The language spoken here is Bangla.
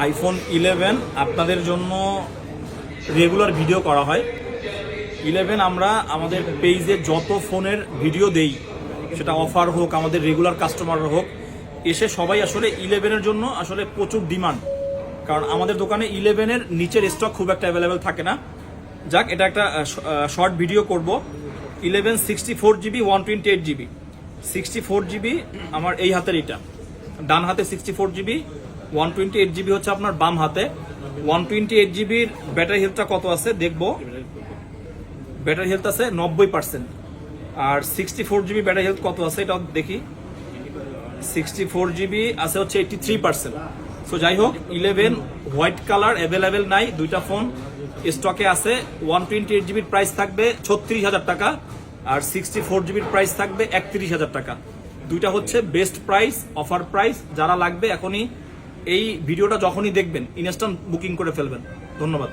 আইফোন 11 আপনাদের জন্য রেগুলার ভিডিও করা হয়। 11 আমরা আমাদের পেজে যত ফোনের ভিডিও দেই, সেটা অফার হোক, আমাদের রেগুলার কাস্টমার হোক, এসে সবাই আসলে 11-এর জন্য আসলে প্রচুর ডিমান্ড। কারণ আমাদের দোকানে 11-এর নিচের স্টক খুব একটা অ্যাভেলেবেল থাকে না। যাক, এটা একটা শর্ট ভিডিও করব। 11 64GB 128GB 64GB আমার এই হাতের, এটা ডান হাতে 64GB, 128GB হচ্ছে আপনার বাম হাতে। 128GBর ব্যাটারি হেলথটা কত আছে দেখবো। ব্যাটারি হেলথ আছে 90%। আর 64GB ব্যাটারি হেলথ কত আছে এটাও দেখি। 64GB আছে হচ্ছে 83%। সো যাই হোক, 11 হোয়াইট কালার অ্যাভেলেবেল নাই, দুইটা ফোন স্টকে আছে। 128GBর প্রাইস থাকবে 36,000 টাকা, আর 64GBর প্রাইস থাকবে 31,000 টাকা। দুইটা হচ্ছে বেস্ট প্রাইস, অফার প্রাইস। যারা লাগবে এখনই এই ভিডিওটা যখনই দেখবেন ইনস্ট্যান্ট বুকিং করে ফেলবেন। ধন্যবাদ।